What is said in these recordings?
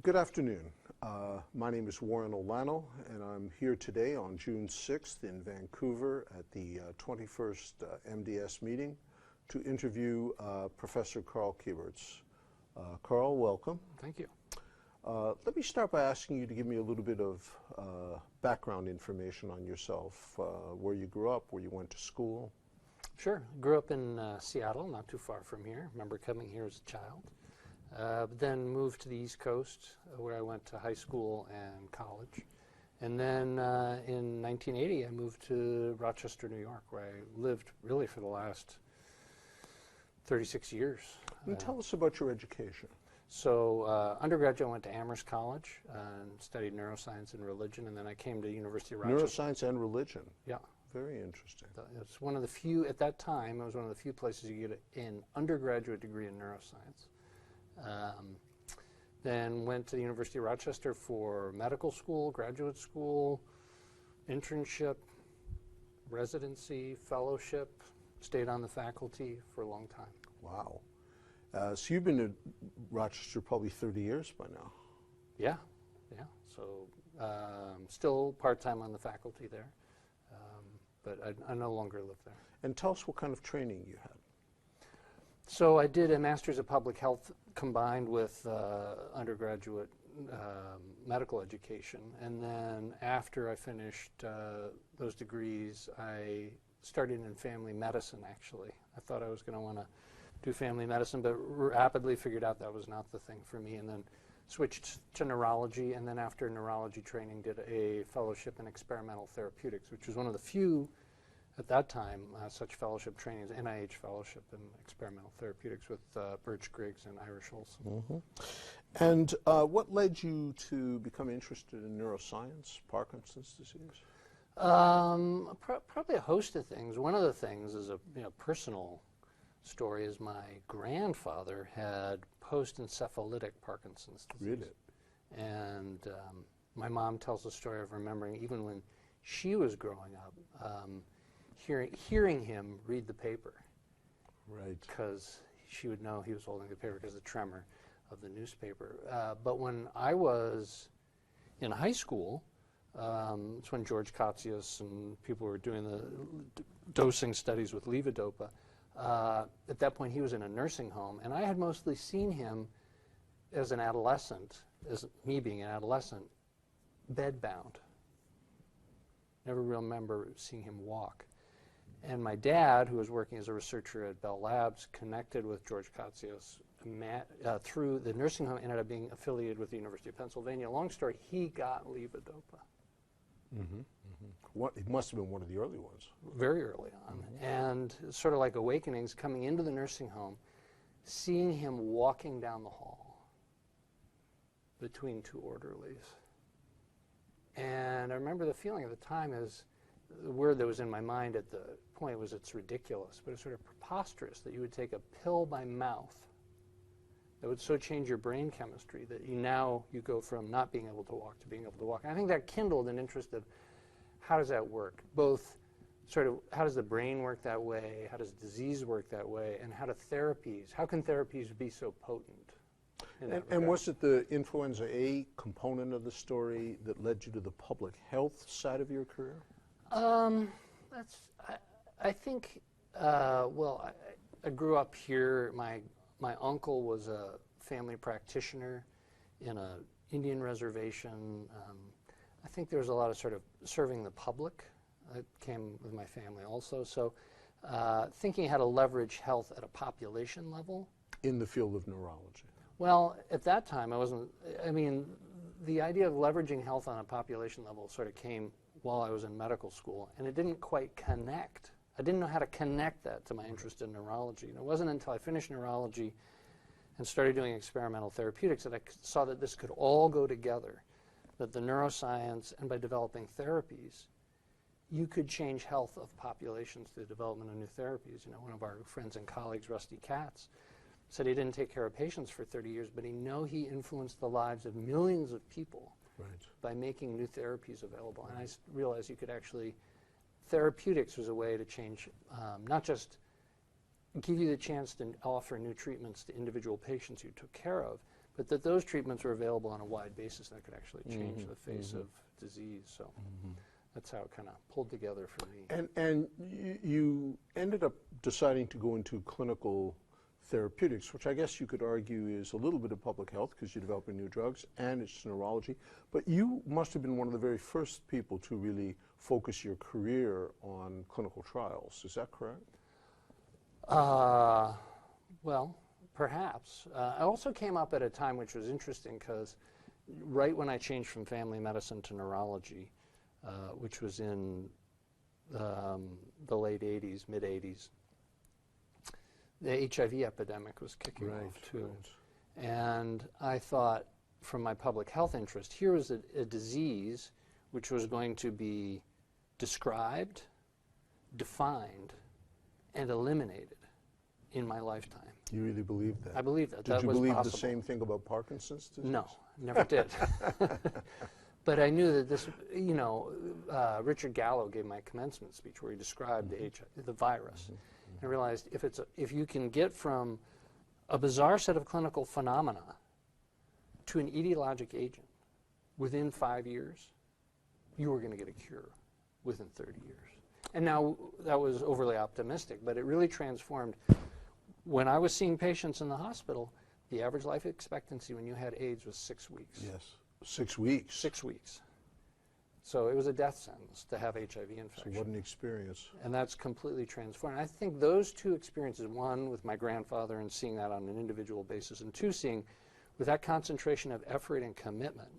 Good afternoon. My name is Warren Olanow, and I'm here today on June 6th in Vancouver at the 21st MDS meeting to interview Professor Karl Kieburtz. Karl, welcome. Thank you. Let me start by asking you to give me a little bit of background information on yourself, where you grew up, where you went to school. Sure. Grew up in Seattle, not too far from here. Remember coming here as a child. Then moved to the East Coast, where I went to high school and college. And then in 1980, I moved to Rochester, New York, where I lived really for the last 36 years. And tell us about your education. So undergraduate, I went to Amherst College and studied neuroscience and religion, and then I came to University of Rochester. Neuroscience and religion. Yeah. Very interesting. It's one of the few, at that time, it was one of the few places you get an undergraduate degree in neuroscience. Then went to the University of Rochester for medical school, graduate school, internship, residency, fellowship, stayed on the faculty for a long time. Wow. So you've been at Rochester probably 30 years by now. Yeah. So still part-time on the faculty there, but I no longer live there. And tell us what kind of training you had. So I did a Master's of Public Health combined with undergraduate medical education. And then after I finished those degrees, I started in family medicine, actually. I thought I was going to want to do family medicine, but rapidly figured out that was not the thing for me, and then switched to neurology. And then after neurology training, did a fellowship in experimental therapeutics, which was one of the few at that time, such fellowship trainings, NIH fellowship in experimental therapeutics with Birch Griggs and Ira Schultz. Mm-hmm. And what led you to become interested in neuroscience, Parkinson's disease? Probably a host of things. One of the things is a personal story is my grandfather had post-encephalitic Parkinson's disease. Really? And my mom tells the story of remembering even when she was growing up, hearing him read the paper. Right. Because she would know he was holding the paper because of the tremor of the newspaper. But when I was in high school, it's when George Katsias and people were doing the dosing studies with levodopa. At that point, he was in a nursing home, and I had mostly seen him as an adolescent, as me being an adolescent, bedbound. Never remember seeing him walk. And my dad, who was working as a researcher at Bell Labs, connected with George Katsias through the nursing home, ended up being affiliated with the University of Pennsylvania. Long story, he got levodopa. Mm-hmm. Mm-hmm. It must have been one of the early ones. Very early on. Mm-hmm. And sort of like awakenings, coming into the nursing home, seeing him walking down the hall between two orderlies. And I remember the feeling at the time is, the word that was in my mind at the point was it's ridiculous, but it's sort of preposterous that you would take a pill by mouth that would so change your brain chemistry that you go from not being able to walk to being able to walk. And I think that kindled an interest of how does that work? Both sort of how does the brain work that way, how does disease work that way, and how can therapies be so potent? And was it the influenza A component of the story that led you to the public health side of your career? I think, I grew up here. My uncle was a family practitioner in an Indian reservation. I think there was a lot of sort of serving the public that came with my family also. So thinking how to leverage health at a population level. In the field of neurology. Well, at that time, the idea of leveraging health on a population level sort of came while I was in medical school, and it didn't quite connect. I didn't know how to connect that to my interest in neurology. And it wasn't until I finished neurology and started doing experimental therapeutics that I saw that this could all go together, that the neuroscience, and by developing therapies, you could change health of populations through the development of new therapies. One of our friends and colleagues, Rusty Katz, said he didn't take care of patients for 30 years, but he influenced the lives of millions of people by making new therapies available. And I realized you could actually, therapeutics was a way to change, not just give you the chance to offer new treatments to individual patients you took care of, but that those treatments were available on a wide basis that could actually change the face of disease. So that's how it kind of pulled together for me. And you ended up deciding to go into clinical therapeutics, which I guess you could argue is a little bit of public health because you're developing new drugs, and it's neurology. But you must have been one of the very first people to really focus your career on clinical trials. Is that correct? Well, perhaps. I also came up at a time which was interesting because right when I changed from family medicine to neurology, which was in the late 80s, mid 80s, the HIV epidemic was kicking off too. Right. And I thought, from my public health interest, here was a disease which was going to be described, defined, and eliminated in my lifetime. You really believed that? I believed that. Did you believe the same thing about Parkinson's disease? No, never did. But I knew that this, Richard Gallo gave my commencement speech where he described the virus. And I realized if you can get from a bizarre set of clinical phenomena to an etiologic agent within 5 years, you were going to get a cure within 30 years. And now that was overly optimistic, but it really transformed. When I was seeing patients in the hospital, the average life expectancy when you had AIDS was 6 weeks. Yes, 6 weeks. 6 weeks. So it was a death sentence to have HIV infection. So what an experience. And that's completely transformed. I think those two experiences, one with my grandfather and seeing that on an individual basis, and two, seeing with that concentration of effort and commitment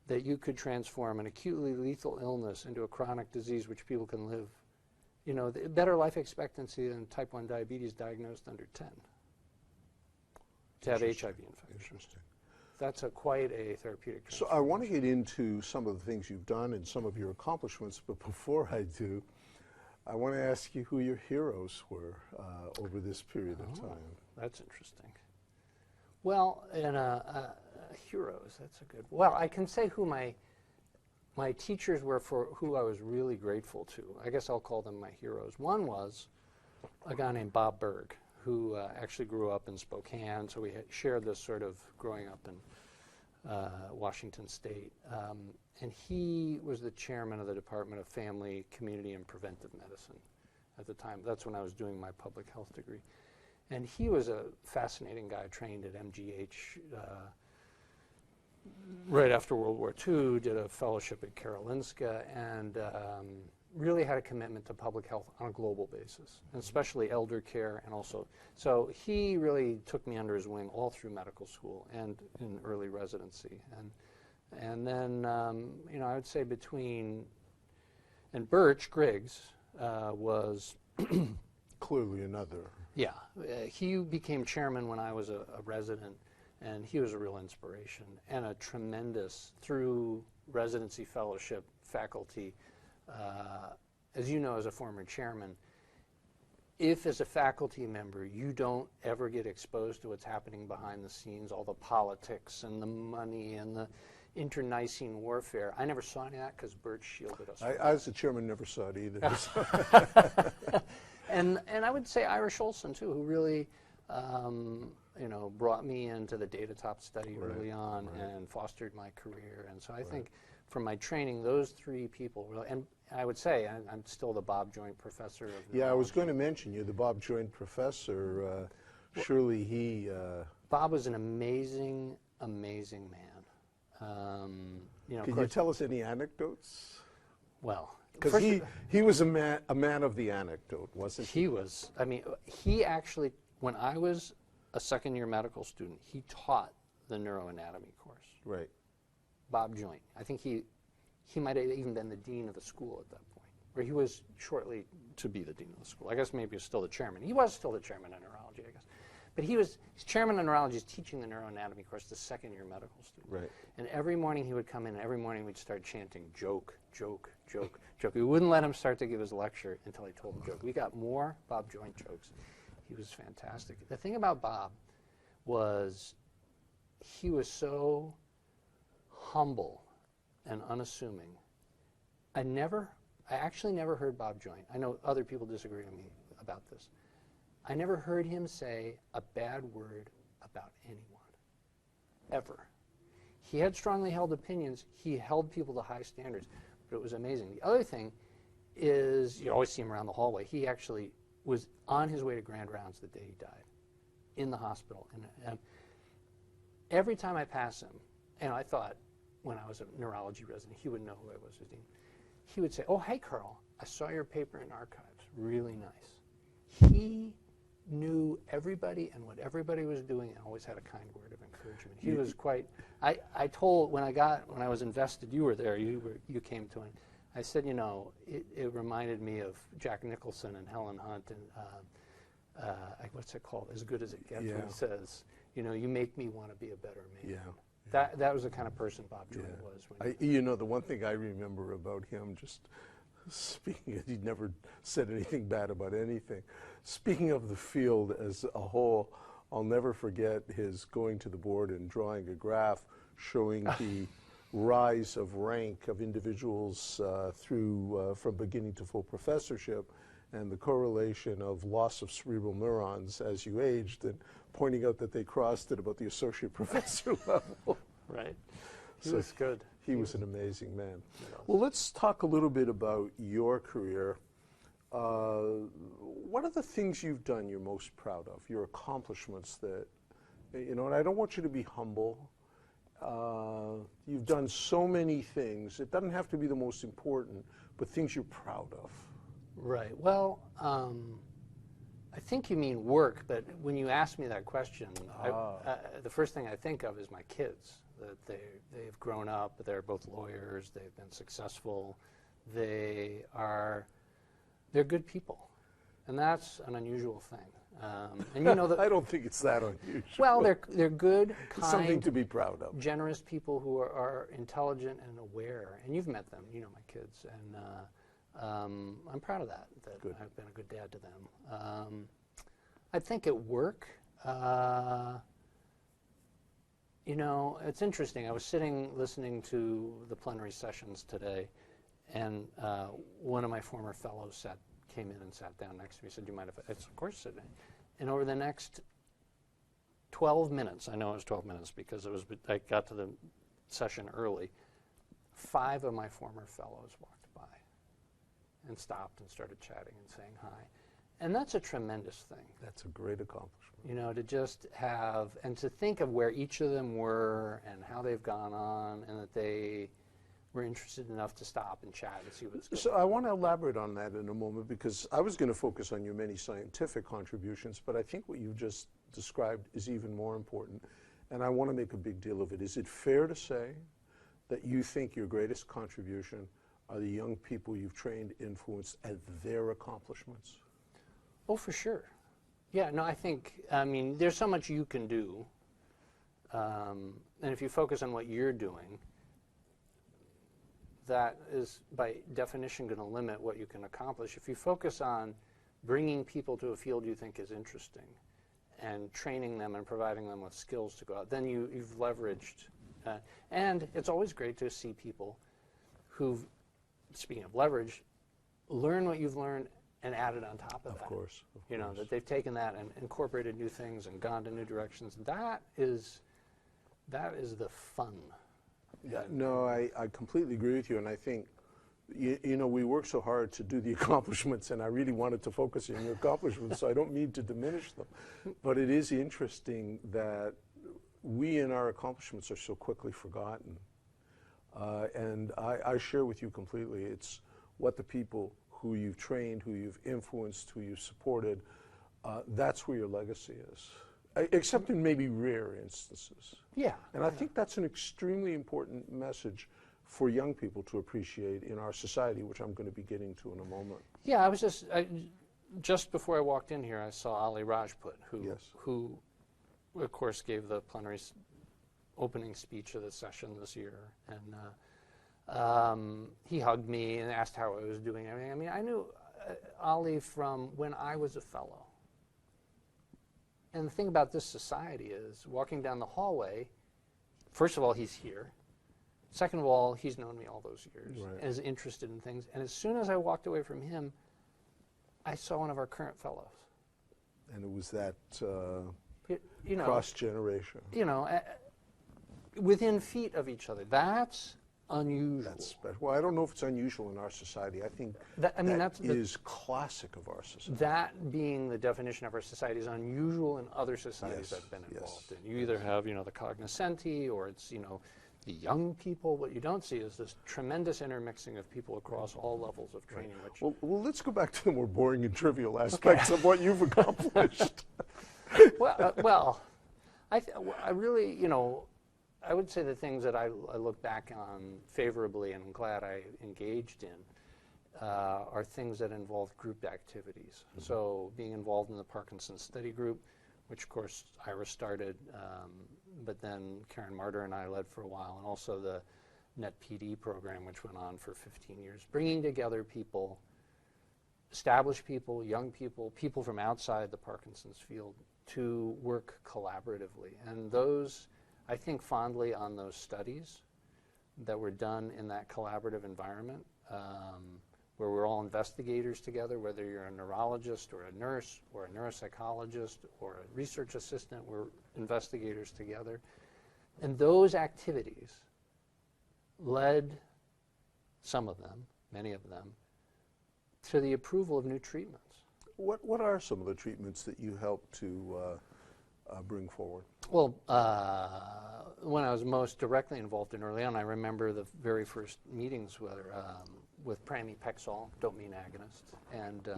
that you could transform an acutely lethal illness into a chronic disease which people can live, better life expectancy than type 1 diabetes diagnosed under 10 to have HIV infection. Interesting. That's quite a therapeutic So I want to get into some of the things you've done and some of your accomplishments, but before I do, I want to ask you who your heroes were over this period of time. That's interesting. Well, heroes, that's a good. Well, I can say who my teachers were, for who I was really grateful to. I guess I'll call them my heroes. One was a guy named Bob Berg, who actually grew up in Spokane, so we had shared this sort of growing up in Washington State. And he was the chairman of the Department of Family, Community, and Preventive Medicine at the time. That's when I was doing my public health degree. And he was a fascinating guy, trained at MGH right after World War II, did a fellowship at Karolinska, and really had a commitment to public health on a global basis, and especially elder care, and also, so he really took me under his wing all through medical school and in early residency. And then, I would say and Birch Griggs was clearly another. Yeah, he became chairman when I was a resident, and he was a real inspiration and a tremendous, through residency, fellowship, faculty. As you know, as a former chairman, if as a faculty member you don't ever get exposed to what's happening behind the scenes, all the politics and the money and the internecine warfare, I never saw any of that because Birch shielded us. I as the chairman, never saw it either. And I would say Irish Olson too, who really brought me into the Datatop study early on and fostered my career. And so I think from my training, those three people really, and I would say I'm still the Bob Joint Professor of neurology. Yeah, I was going to mention you, the Bob Joint Professor. Surely he... Bob was an amazing, amazing man. Can you tell us any anecdotes? Well, because he was a man of the anecdote, wasn't he? He was. I mean, he actually, when I was a second-year medical student, he taught the neuroanatomy course. Right. Bob Joint. I think he might have even been the dean of the school at that point, or he was shortly to be the dean of the school. I guess maybe he was still the chairman. He was still the chairman of neurology, I guess. But he's chairman of neurology, is teaching the neuroanatomy course to second-year medical students. Right. And every morning he would come in, and every morning we'd start chanting, joke, joke, joke, joke. We wouldn't let him start to give his lecture until he told a joke. We got more Bob Joint jokes. He was fantastic. The thing about Bob was he was so humble and unassuming. I actually never heard Bob Joint. I know other people disagree with me about this. I never heard him say a bad word about anyone. ever. He had strongly held opinions. He held people to high standards, but it was amazing. The other thing is, you always see him around the hallway. He actually was on his way to Grand Rounds the day he died, in the hospital. And every time I pass him, and I thought when I was a neurology resident, he would know who I was as dean. He would say, "Oh, hey, Karl, I saw your paper in archives. Really nice." He knew everybody and what everybody was doing and always had a kind word of encouragement. He was quite, I told, when I was invested, you were there, you came to him. I said, you know, it reminded me of Jack Nicholson and Helen Hunt and what's it called, As Good as It Gets, when he says, you know, you make me want to be a better man. Yeah. That was the kind of person Bob Joy was. You know, the one thing I remember about him, just speaking, he never said anything bad about anything. Speaking of the field as a whole, I'll never forget his going to the board and drawing a graph showing the rise of rank of individuals from beginning to full professorship, and the correlation of loss of cerebral neurons as you aged, and pointing out that they crossed at about the associate professor level. Right. He was good. He was an amazing man. Well, let's talk a little bit about your career. What are the things you've done you're most proud of, your accomplishments that, you know, and I don't want you to be humble. You've done so many things. It doesn't have to be the most important, but things you're proud of. Right. Well, I think you mean work, but when you ask me that question, the first thing I think of is my kids. That they've grown up, they're both lawyers, they've been successful, they're good people, and that's an unusual thing. And you know that I don't think it's that unusual. Well, they're good, kind, something to be proud of. Generous people who are intelligent and aware, and you've met them. You know my kids, and I'm proud of that. Good. I've been a good dad to them. I think at work. You know, it's interesting. I was sitting listening to the plenary sessions today, and one of my former fellows came in and sat down next to me. He said, "Do you mind if I?" Of course, sit down. And over the next 12 minutes, I know it was 12 minutes because I got to the session early, 5 of my former fellows walked by and stopped and started chatting and saying hi. And that's a tremendous thing. That's a great accomplishment. You know, to just have, and to think of where each of them were and how they've gone on, and that they were interested enough to stop and chat and see what's going on. So I want to elaborate on that in a moment, because I was going to focus on your many scientific contributions, but I think what you've just described is even more important, and I want to make a big deal of it. Is it fair to say that you think your greatest contribution are the young people you've trained, influenced, and their accomplishments? Oh, for sure. Yeah, no, I mean, there's so much you can do. And if you focus on what you're doing, that is, by definition, going to limit what you can accomplish. If you focus on bringing people to a field you think is interesting and training them and providing them with skills to go out, then you've leveraged. And it's always great to see people who've, speaking of leverage, learn what you've learned and added on top of that. Of course. You know, that they've taken that and incorporated new things and gone to new directions. That is the fun. Yeah, no, I completely agree with you, and I think, you know, we work so hard to do the accomplishments, and I really wanted to focus on your accomplishments, so I don't mean to diminish them. But it is interesting that we in our accomplishments are so quickly forgotten. And I share with you completely. It's what the people who you've trained, who you've influenced, who you've supported, that's where your legacy is. Except in maybe rare instances. Yeah. And I think that's an extremely important message for young people to appreciate in our society, which I'm going to be getting to in a moment. Yeah, I was just before I walked in here, I saw Ali Rajput, who of course gave the plenary opening speech of the session this year, and he hugged me and asked how I was doing. I mean, I knew Ali from when I was a fellow. And the thing about this society is, walking down the hallway, first of all, he's here. Second of all, he's known me all those years, right, and is interested in things. And as soon as I walked away from him, I saw one of our current fellows. And it was that you know, cross-generation. You know, within feet of each other. That's unusual. Well, I don't know if it's unusual in our society. I think that is classic of our society. That being the definition of our society is unusual in other societies I've been involved in. You either have, the cognoscenti, or it's, the young people. What you don't see is this tremendous intermixing of people across all levels of training. Which well, let's go back to the more boring and trivial aspects of what you've accomplished. I really, I would say the things that I look back on favorably and I'm glad I engaged in are things that involve group activities. Mm-hmm. So being involved in the Parkinsons study group, which of course Ira started, but then Karen Martyr and I led for a while, and also the NetPD program, which went on for 15 years, bringing together people, established people, young people, people from outside the Parkinson's field to work collaboratively. And those, I think fondly on those studies that were done in that collaborative environment, where we're all investigators together, whether you're a neurologist or a nurse or a neuropsychologist or a research assistant, we're investigators together. And those activities led, some of them, many of them, to the approval of new treatments. What are some of the treatments that you helped to bring forward? Well, when I was most directly involved in early on, I remember the very first meetings with pramipexole, dopamine agonist, and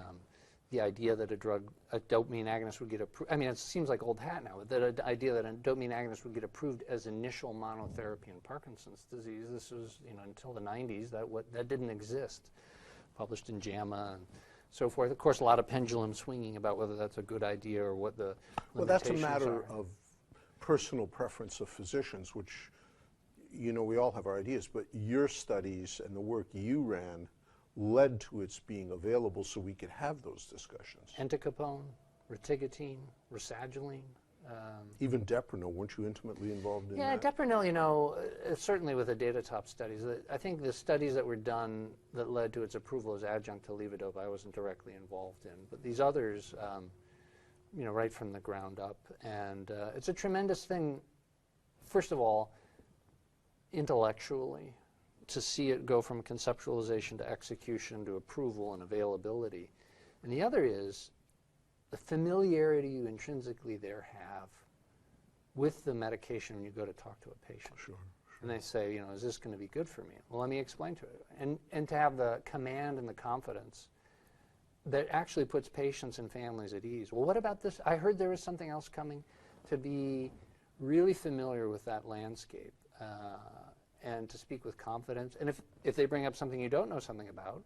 the idea that a dopamine agonist would get approved. I mean, it seems like old hat now, that an idea that a dopamine agonist would get approved as initial monotherapy in Parkinson's disease. This was, until the 90s, that didn't exist. Published in JAMA and so forth. Of course, a lot of pendulum swinging about whether that's a good idea or what the limitations are. Well, that's a matter of personal preference of physicians, which, we all have our ideas, but your studies and the work you ran led to its being available so we could have those discussions. Entacapone, rotigotine, rasagiline. Even Deprano, weren't you intimately involved in that? Yeah, Deprano, certainly with the DataTop studies. I think the studies that were done that led to its approval as adjunct to levodopa, I wasn't directly involved in. But these others, right from the ground up. And it's a tremendous thing, first of all, intellectually, to see it go from conceptualization to execution to approval and availability. And the other is the familiarity you intrinsically there have with the medication when you go to talk to a patient. Sure. And they say, is this going to be good for me? Well, let me explain to it. And to have the command and the confidence that actually puts patients and families at ease. Well, what about this? I heard there was something else coming. To be really familiar with that landscape and to speak with confidence. And if they bring up something you don't know something about,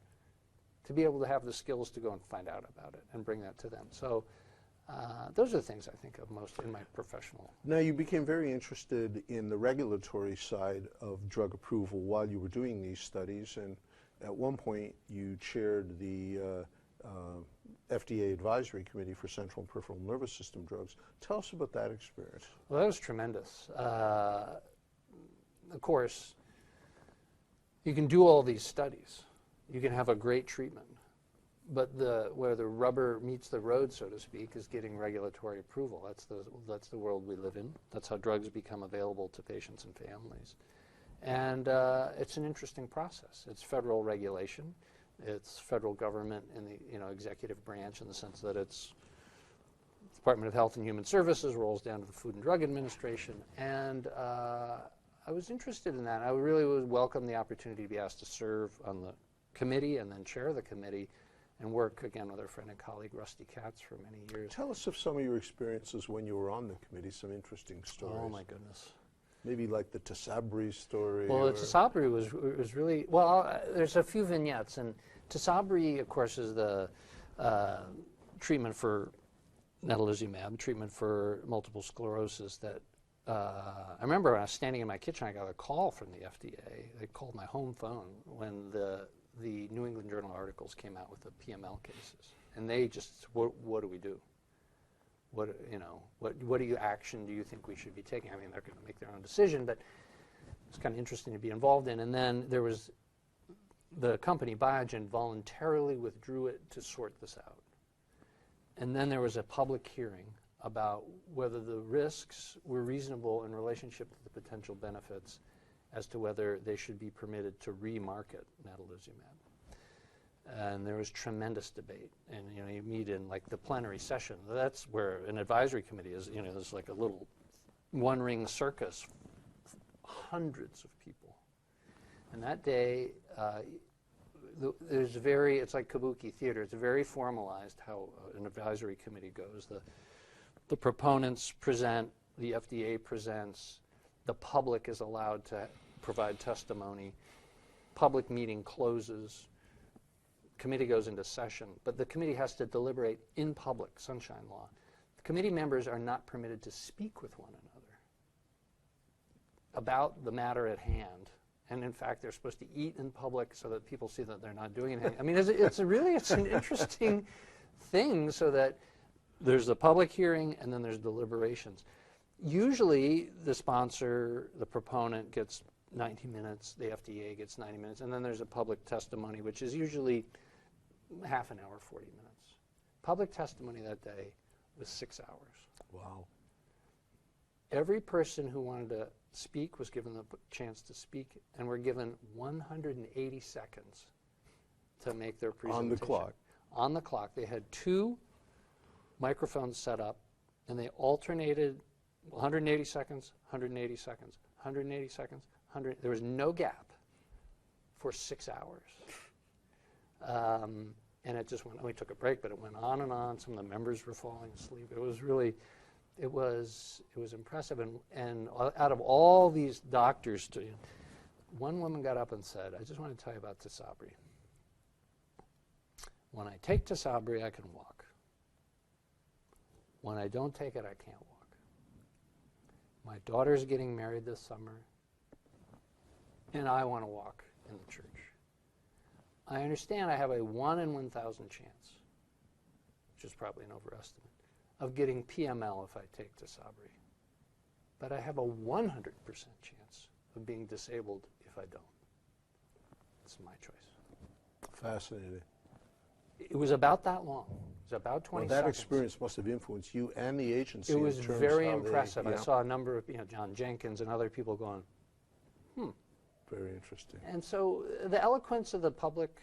to be able to have the skills to go and find out about it and bring that to them. So those are the things I think of most in my professional. Now, you became very interested in the regulatory side of drug approval while you were doing these studies, and at one point you chaired the FDA Advisory Committee for Central and Peripheral Nervous System Drugs. Tell us about that experience. Well, that was tremendous. Of course, you can do all these studies. You can have a great treatment, but where the rubber meets the road, so to speak, is getting regulatory approval. That's the world we live in. That's how drugs become available to patients and families. And it's an interesting process. It's federal regulation. It's federal government in the executive branch, in the sense that it's Department of Health and Human Services rolls down to the Food and Drug Administration. And I was interested in that. I really would welcome the opportunity to be asked to serve on the committee and then chair the committee and work again with our friend and colleague Rusty Katz for many years. Tell us of some of your experiences when you were on the committee, some interesting stories. Oh my goodness. Maybe like the Tisabri story. Well, the Tisabri was really, there's a few vignettes, and Tisabri, of course, is the treatment for natalizumab, treatment for multiple sclerosis that I remember when I was standing in my kitchen, I got a call from the FDA. They called my home phone when the New England Journal articles came out with the PML cases, and they just, what do we do? What action do you think we should be taking? I mean, they're going to make their own decision, but it's kind of interesting to be involved in. And then there was the company Biogen voluntarily withdrew it to sort this out, and then there was a public hearing about whether the risks were reasonable in relationship to the potential benefits as to whether they should be permitted to remarket natalizumab. And there was tremendous debate. And you meet in like the plenary session. That's where an advisory committee is. There's like a little one-ring circus, hundreds of people. And that day, it's like kabuki theater. It's very formalized how an advisory committee goes. The proponents present, the FDA presents, the public is allowed to provide testimony, public meeting closes, committee goes into session, but the committee has to deliberate in public, sunshine law. The committee members are not permitted to speak with one another about the matter at hand. And in fact, they're supposed to eat in public so that people see that they're not doing anything. I mean, it's an interesting thing, so that there's the public hearing and then there's deliberations. Usually, the sponsor, the proponent gets 90 minutes, the FDA gets 90 minutes, and then there's a public testimony, which is usually half an hour, 40 minutes. Public testimony that day was 6 hours. Wow. Every person who wanted to speak was given the chance to speak, and were given 180 seconds to make their presentation. On the clock. On the clock. They had 2 microphones set up, and they alternated 180 seconds, 180 seconds, 180 seconds, 100. There was no gap for 6 hours. And it just went, we took a break, but it went on and on. Some of the members were falling asleep. It was really, it was impressive. And out of all these doctors, one woman got up and said, I just want to tell you about Tisabri. When I take Tisabri, I can walk. When I don't take it, I can't walk. My daughter's getting married this summer, and I want to walk in the church. I understand I have a 1 in 1,000 chance, which is probably an overestimate, of getting PML if I take Tisabri. But I have a 100% chance of being disabled if I don't. It's my choice. Fascinating. It was about that long. It was about 20 that seconds. experience must have influenced you and the agency. It was in terms very how impressive. They, I saw a number of, John Jenkins and other people going, Very interesting. And so the eloquence of the public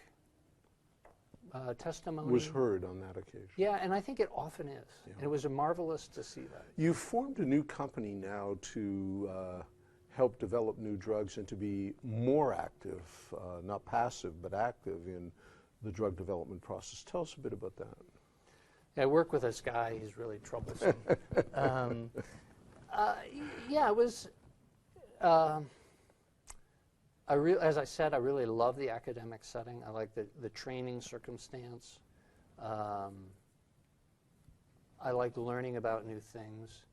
testimony Was heard on that occasion. Yeah, and I think it often is. Yeah. And it was marvelous to see that. You formed a new company now to help develop new drugs and to be more active, not passive, but active in the drug development process. Tell us a bit about that. I work with this guy. He's really troublesome. Yeah, it was. As I said, I really love the academic setting. I like the training circumstance. I like learning about new things.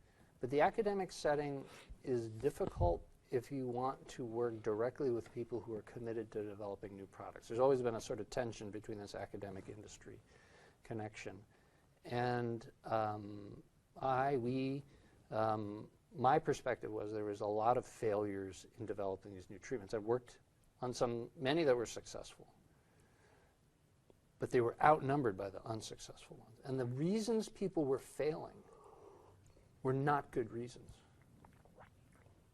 But the academic setting is difficult if you want to work directly with people who are committed to developing new products. There's always been a sort of tension between this academic industry connection. And my perspective was there was a lot of failures in developing these new treatments. I've worked on many that were successful, but they were outnumbered by the unsuccessful ones. And the reasons people were failing were not good reasons.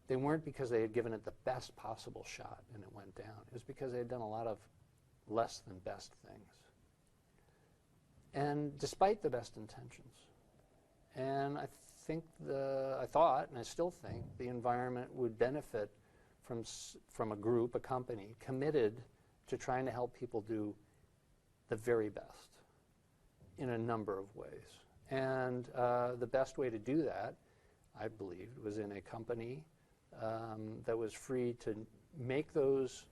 They weren't because they had given it the best possible shot and it went down. It was because they had done a lot of less than best things. And despite the best intentions. And I thought, and I still think, the environment would benefit from a group, a company, committed to trying to help people do the very best in a number of ways. And the best way to do that, I believed, was in a company that was free to make those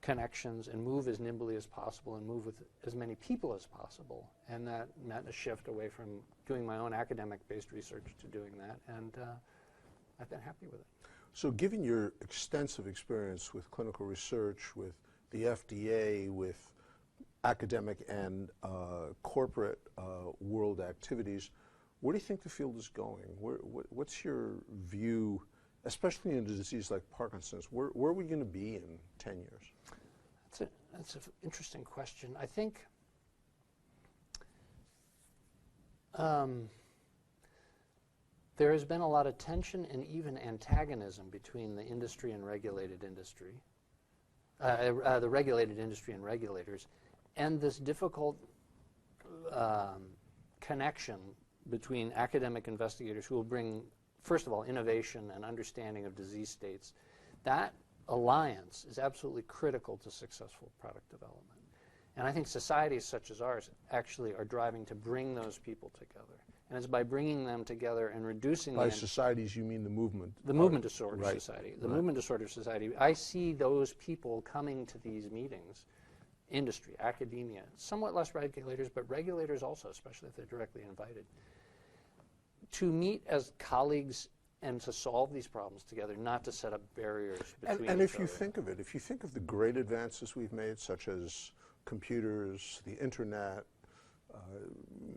connections and move as nimbly as possible and move with as many people as possible. And that meant a shift away from doing my own academic-based research to doing that. And I've been happy with it. So given your extensive experience with clinical research, with the FDA, with academic and corporate world activities, where do you think the field is going? What's your view, especially in a disease like Parkinson's? Where are we going to be in 10 years? That's an interesting question. I think There has been a lot of tension and even antagonism between the industry and regulated industry, the regulated industry and regulators, and this difficult connection between academic investigators who will bring, first of all, innovation and understanding of disease states. That alliance is absolutely critical to successful product development. And I think societies such as ours actually are driving to bring those people together. And it's by bringing them together and reducing By societies, you mean the movement? The Movement Disorder Right. Society. The Movement Disorder Society, I see those people coming to these meetings, industry, academia, somewhat less regulators, but regulators also, especially if they're directly invited, to meet as colleagues and to solve these problems together, not to set up barriers between And each if you other. think of it, if you think of the great advances we've made, such as computers, the internet,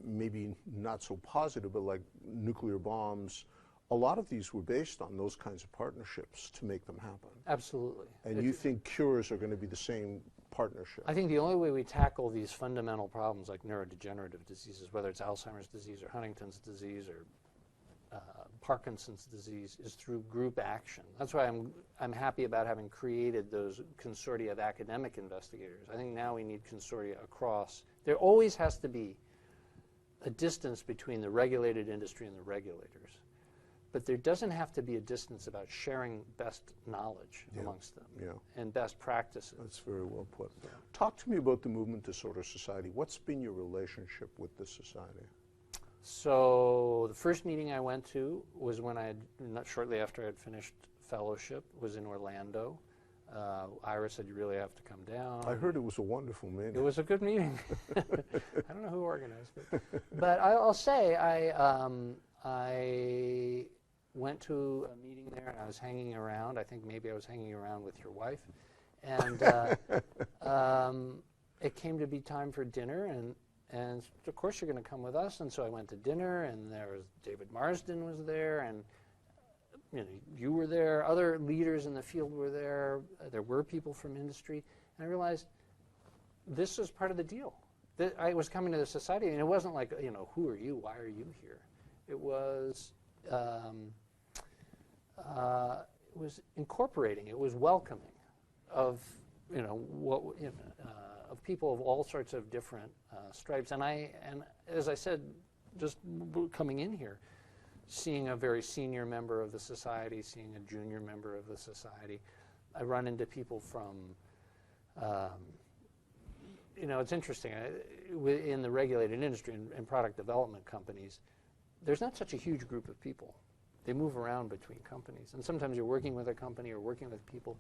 maybe not so positive, but like nuclear bombs, a lot of these were based on those kinds of partnerships to make them happen. Absolutely. And you think cures are going to be the same partnership? I think the only way we tackle these fundamental problems like neurodegenerative diseases, whether it's Alzheimer's disease or Huntington's disease or Parkinson's disease, is through group action. That's why I'm happy about having created those consortia of academic investigators. I think now we need consortia across. There always has to be a distance between the regulated industry and the regulators. But there doesn't have to be a distance about sharing best knowledge amongst them and best practices. That's very well put. Talk to me about the Movement Disorder Society. What's been your relationship with this society? So the first meeting I went to was when shortly after I had finished fellowship, was in Orlando. Ira said, you really have to come down. I heard it was a wonderful meeting. It was a good meeting. I don't know who organized it. But I'll say I went to a meeting there and I was hanging around. I think maybe I was hanging around with your wife. And it came to be time for dinner, and of course you're going to come with us. And so I went to dinner, and there was David Marsden was there, and you were there. Other leaders in the field were there. There were people from industry. And I realized this was part of the deal. I was coming to the society, and it wasn't like, who are you? Why are you here? It was incorporating. It was welcoming of of people of all sorts of different stripes. And as I said, just coming in here, seeing a very senior member of the society, seeing a junior member of the society, I run into people from, it's interesting, in the regulated industry and product development companies, there's not such a huge group of people. They move around between companies. And sometimes you're working with a company or working with people,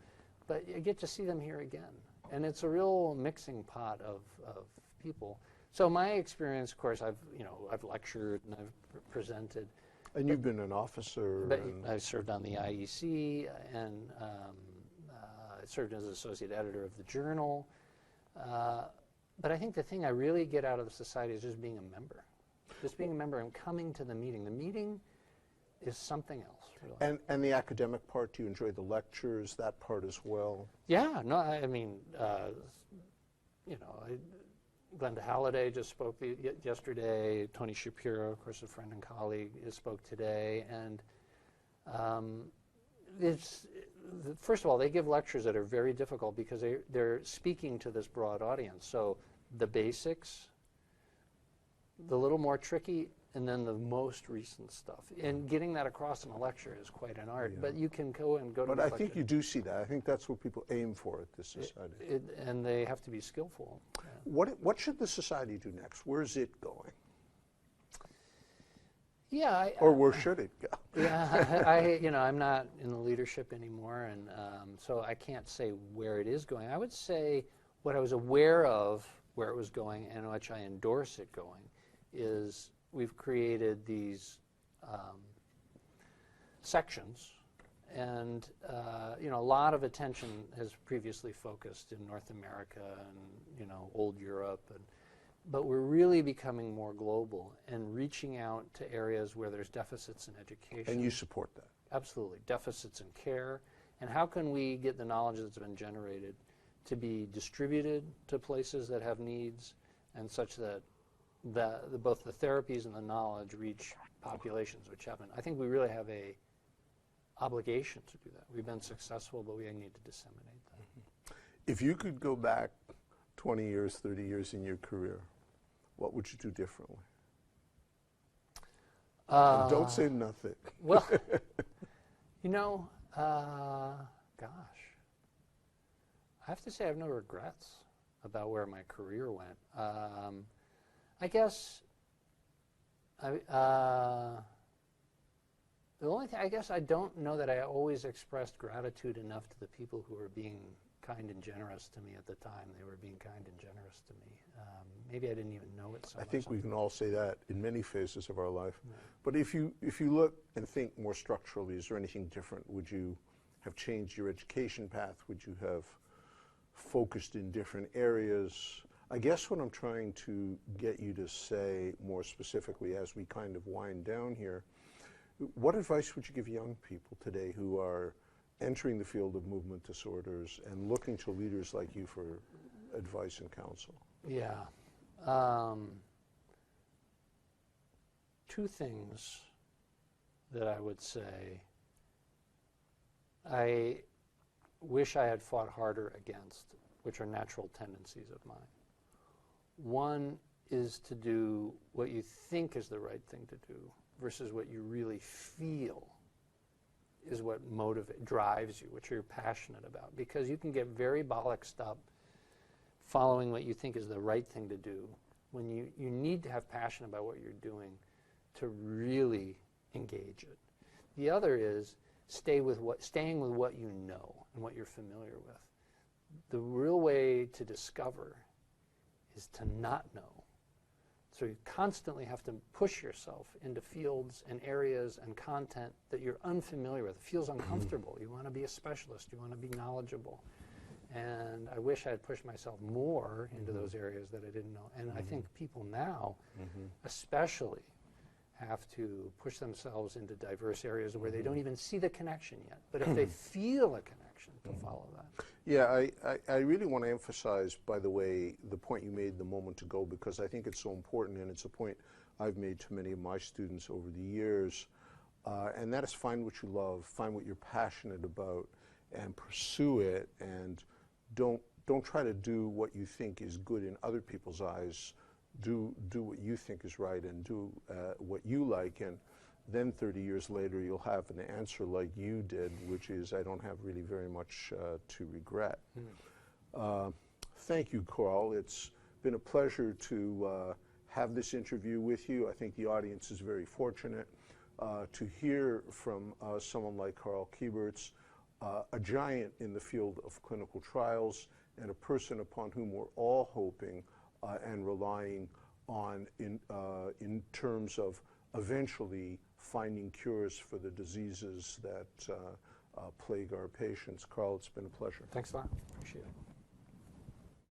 but you get to see them here again. And it's a real mixing pot of people. So my experience, of course, I've lectured and I've presented. And you've been an officer. But I served on the IEC, and I served as associate editor of the journal. But I think the thing I really get out of the society is just being a member. Just being a member and coming to the meeting. The meeting is something else, really. And the academic part, do you enjoy the lectures, that part as well? Yeah, no, I mean, Glenda Halliday just spoke yesterday. Tony Shapiro, of course, a friend and colleague, spoke today. And first of all, they give lectures that are very difficult because they're speaking to this broad audience. So the basics, the little more tricky, and then the most recent stuff. And getting that across in a lecture is quite an art. Yeah. But you can go to But I think you do see that. I think that's what people aim for at this society. And they have to be skillful. Yeah. What should the society do next? Where is it going? Yeah. Or where should it go? Yeah, I'm not in the leadership anymore, and so I can't say where it is going. I would say what I was aware of where it was going and which I endorse it going is we've created these sections, and a lot of attention has previously focused in North America and old Europe, but we're really becoming more global and reaching out to areas where there's deficits in education. And you support that? Absolutely. Deficits in care. And how can we get the knowledge that's been generated to be distributed to places that have needs, and such that both the therapies and the knowledge reach populations, which haven't. I think we really have a obligation to do that. We've been successful, but we need to disseminate that. If you could go back 20 years, 30 years in your career, what would you do differently? And don't say nothing. Well, you know, gosh, I have to say I have no regrets about where my career went. I guess the only thing, I guess I don't know that I always expressed gratitude enough to the people who were being kind and generous to me at the time. They were being kind and generous to me. Maybe I didn't even know it so much. I think we can all say that in many phases of our life. Yeah. But if you look and think more structurally, is there anything different? Would you have changed your education path? Would you have focused in different areas? I guess what I'm trying to get you to say more specifically as we kind of wind down here, what advice would you give young people today who are entering the field of movement disorders and looking to leaders like you for advice and counsel? Yeah. Two things that I would say I wish I had fought harder against, which are natural tendencies of mine. One is to do what you think is the right thing to do versus what you really feel is what drives you, what you're passionate about. Because you can get very bollocksed up following what you think is the right thing to do when you need to have passion about what you're doing to really engage it. The other is staying with what you know and what you're familiar with. The real way to discover is to not know. So you constantly have to push yourself into fields and areas and content that you're unfamiliar with. It feels uncomfortable. You want to be a specialist. You want to be knowledgeable. And I wish I had pushed myself more into those areas that I didn't know. And I think people now especially have to push themselves into diverse areas where they don't even see the connection yet. But if they feel a connection, to follow that. Yeah, I really want to emphasize, by the way, the point you made the moment ago, because I think it's so important, and it's a point I've made to many of my students over the years, and that is find what you love, find what you're passionate about, and pursue it, and don't try to do what you think is good in other people's eyes. Do what you think is right, and do what you like, and then 30 years later you'll have an answer like you did, which is, I don't have really very much to regret. Thank you, Karl. It's been a pleasure to have this interview with you. I think the audience is very fortunate to hear from someone like Karl Kieburtz, a giant in the field of clinical trials, and a person upon whom we're all hoping and relying on in terms of eventually finding cures for the diseases that plague our patients. Karl, it's been a pleasure. Thanks a lot. Appreciate it.